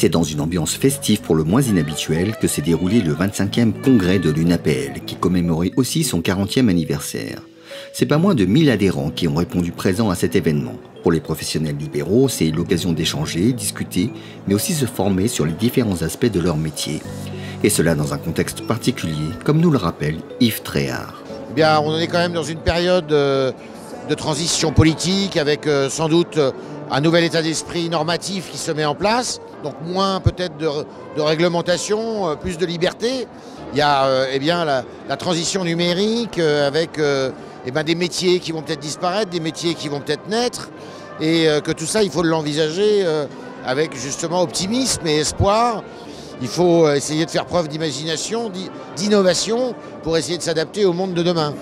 C'est dans une ambiance festive pour le moins inhabituelle que s'est déroulé le 25e congrès de l'UNAPL, qui commémorait aussi son 40e anniversaire. C'est pas moins de 1000 adhérents qui ont répondu présents à cet événement. Pour les professionnels libéraux, c'est l'occasion d'échanger, discuter, mais aussi se former sur les différents aspects de leur métier. Et cela dans un contexte particulier, comme nous le rappelle Yves Tréhard. Eh bien, on est quand même dans une période de transition politique avec sans doute un nouvel état d'esprit normatif qui se met en place, donc moins peut-être de réglementation, plus de liberté. Il y a eh bien, la transition numérique avec eh bien, des métiers qui vont peut-être disparaître, des métiers qui vont peut-être naître, et que tout ça, il faut l'envisager avec justement optimisme et espoir. Il faut essayer de faire preuve d'imagination, d'innovation pour essayer de s'adapter au monde de demain.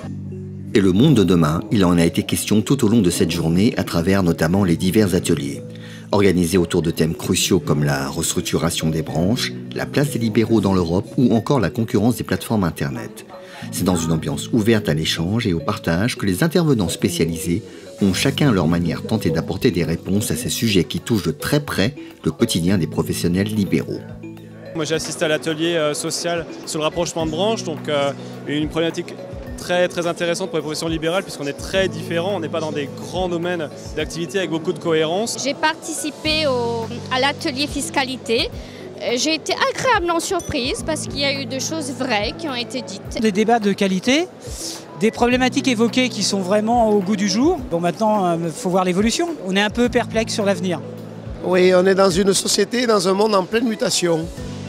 Et le monde de demain, il en a été question tout au long de cette journée à travers notamment les divers ateliers. Organisés autour de thèmes cruciaux comme la restructuration des branches, la place des libéraux dans l'Europe ou encore la concurrence des plateformes Internet. C'est dans une ambiance ouverte à l'échange et au partage que les intervenants spécialisés ont chacun à leur manière tenté d'apporter des réponses à ces sujets qui touchent de très près le quotidien des professionnels libéraux. Moi j'ai assisté à l'atelier social sur le rapprochement de branches, donc une problématique très intéressante pour les professions libérales puisqu'on est très différents, on n'est pas dans des grands domaines d'activité avec beaucoup de cohérence. J'ai participé à l'atelier fiscalité. J'ai été agréablement surprise parce qu'il y a eu des choses vraies qui ont été dites. Des débats de qualité, des problématiques évoquées qui sont vraiment au goût du jour. Bon, maintenant, il faut voir l'évolution. On est un peu perplexe sur l'avenir. Oui, on est dans une société, dans un monde en pleine mutation.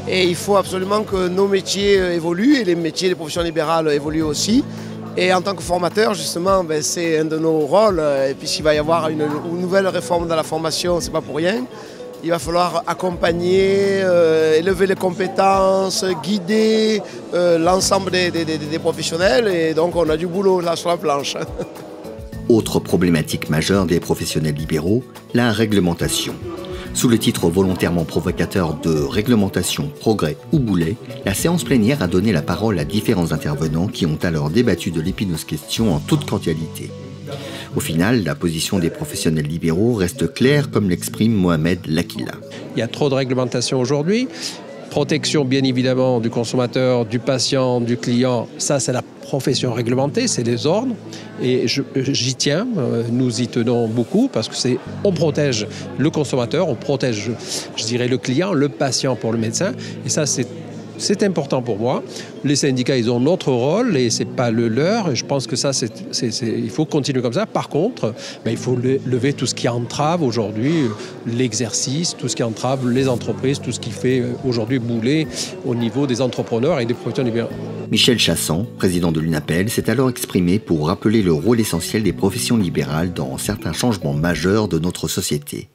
Et il faut absolument que nos métiers évoluent et les métiers des professions libérales évoluent aussi. Et en tant que formateur, justement, c'est un de nos rôles. Et puis s'il va y avoir une nouvelle réforme dans la formation, c'est pas pour rien. Il va falloir accompagner, élever les compétences, guider l'ensemble des professionnels. Et donc on a du boulot là sur la planche. Autre problématique majeure des professionnels libéraux, la réglementation. Sous le titre volontairement provocateur de « Réglementation, progrès ou boulet », la séance plénière a donné la parole à différents intervenants qui ont alors débattu de l'épineuse question en toute cordialité. Au final, la position des professionnels libéraux reste claire comme l'exprime Mohamed Lakila. Il y a trop de réglementation aujourd'hui. Protection bien évidemment du consommateur, du patient, du client, ça c'est la profession réglementée, c'est les ordres. Et j'y tiens, nous y tenons beaucoup parce que on protège le consommateur, on protège, je dirais, le client, le patient pour le médecin. Et ça c'est important pour moi. Les syndicats, ils ont notre rôle et c'est pas le leur. Et je pense que ça, il faut continuer comme ça. Par contre, il faut lever tout ce qui entrave aujourd'hui l'exercice, tout ce qui entrave les entreprises, tout ce qui fait aujourd'hui bouler au niveau des entrepreneurs et des professionnels libéraux. Michel Chassan, président de l'UNAPL, s'est alors exprimé pour rappeler le rôle essentiel des professions libérales dans certains changements majeurs de notre société.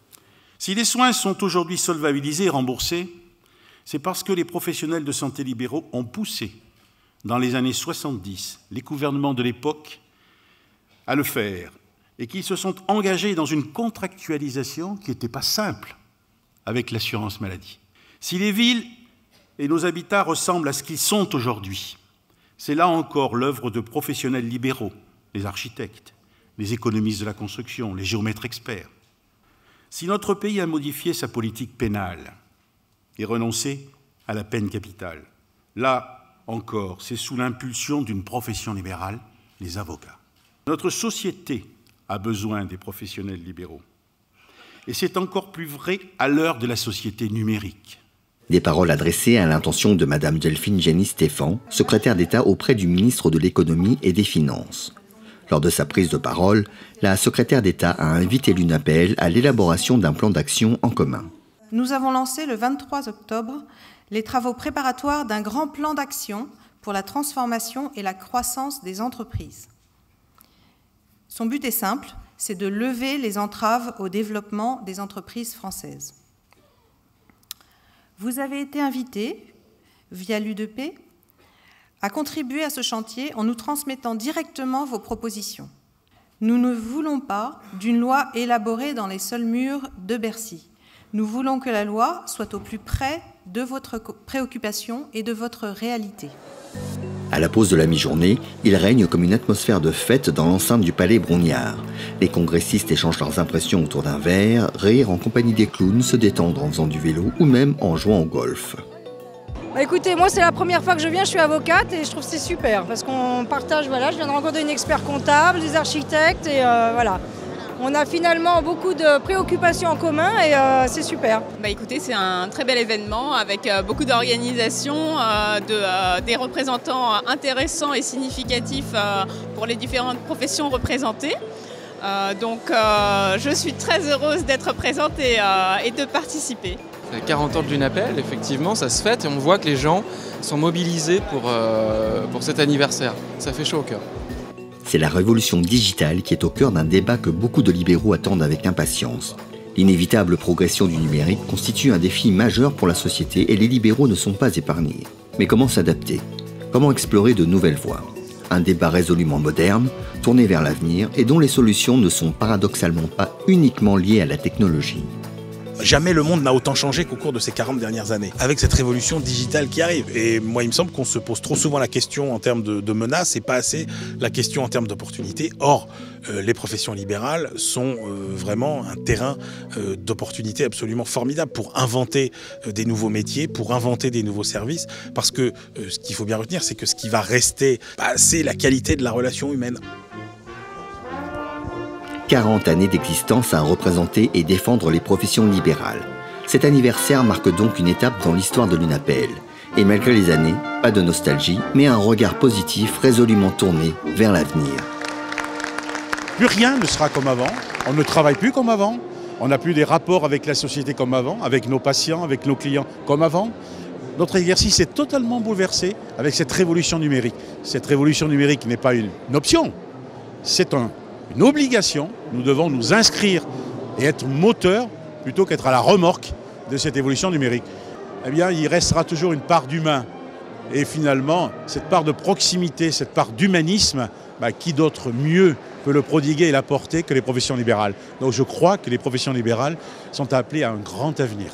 Si les soins sont aujourd'hui solvabilisés et remboursés, c'est parce que les professionnels de santé libéraux ont poussé, dans les années 70, les gouvernements de l'époque à le faire et qu'ils se sont engagés dans une contractualisation qui n'était pas simple avec l'assurance maladie. Si les villes et nos habitats ressemblent à ce qu'ils sont aujourd'hui, c'est là encore l'œuvre de professionnels libéraux, les architectes, les économistes de la construction, les géomètres experts. Si notre pays a modifié sa politique pénale, et renoncer à la peine capitale. Là encore, c'est sous l'impulsion d'une profession libérale, les avocats. Notre société a besoin des professionnels libéraux. Et c'est encore plus vrai à l'heure de la société numérique. Des paroles adressées à l'intention de Mme Delphine Gény-Stéphan, secrétaire d'État auprès du ministre de l'Économie et des Finances. Lors de sa prise de parole, la secrétaire d'État a invité l'UNAPL à l'élaboration d'un plan d'action en commun. Nous avons lancé le 23 octobre les travaux préparatoires d'un grand plan d'action pour la transformation et la croissance des entreprises. Son but est simple, c'est de lever les entraves au développement des entreprises françaises. Vous avez été invités, via l'UDP, à contribuer à ce chantier en nous transmettant directement vos propositions. Nous ne voulons pas d'une loi élaborée dans les seuls murs de Bercy. Nous voulons que la loi soit au plus près de votre préoccupation et de votre réalité. À la pause de la mi-journée, il règne comme une atmosphère de fête dans l'enceinte du palais Brongniart. Les congressistes échangent leurs impressions autour d'un verre, rire en compagnie des clowns, se détendre en faisant du vélo ou même en jouant au golf. Écoutez, moi c'est la première fois que je viens, je suis avocate et je trouve que c'est super parce qu'on partage, voilà, je viens de rencontrer une expert comptable, des architectes et voilà. On a finalement beaucoup de préoccupations en commun et c'est super. Écoutez, c'est un très bel événement avec beaucoup d'organisation, des représentants intéressants et significatifs pour les différentes professions représentées. Donc je suis très heureuse d'être présente et de participer. 40 ans de l'UNAPEL, effectivement, ça se fête et on voit que les gens sont mobilisés pour cet anniversaire. Ça fait chaud au cœur. C'est la révolution digitale qui est au cœur d'un débat que beaucoup de libéraux attendent avec impatience. L'inévitable progression du numérique constitue un défi majeur pour la société et les libéraux ne sont pas épargnés. Mais comment s'adapter? Comment explorer de nouvelles voies? Un débat résolument moderne, tourné vers l'avenir et dont les solutions ne sont paradoxalement pas uniquement liées à la technologie. Jamais le monde n'a autant changé qu'au cours de ces 40 dernières années, avec cette révolution digitale qui arrive. Et moi, il me semble qu'on se pose trop souvent la question en termes de menaces et pas assez la question en termes d'opportunités. Or, les professions libérales sont vraiment un terrain d'opportunités absolument formidable pour inventer des nouveaux métiers, pour inventer des nouveaux services. Parce que ce qu'il faut bien retenir, c'est que ce qui va rester, c'est la qualité de la relation humaine. 40 années d'existence à représenter et défendre les professions libérales. Cet anniversaire marque donc une étape dans l'histoire de l'UNAPEL. Et malgré les années, pas de nostalgie, mais un regard positif résolument tourné vers l'avenir. Plus rien ne sera comme avant, on ne travaille plus comme avant, on n'a plus des rapports avec la société comme avant, avec nos patients, avec nos clients comme avant. Notre exercice est totalement bouleversé avec cette révolution numérique. Cette révolution numérique n'est pas une option, c'est une obligation. Nous devons nous inscrire et être moteur plutôt qu'être à la remorque de cette évolution numérique. Eh bien, il restera toujours une part d'humain. Et finalement, cette part de proximité, cette part d'humanisme, qui d'autre mieux peut le prodiguer et l'apporter que les professions libérales. Donc je crois que les professions libérales sont appelées à un grand avenir.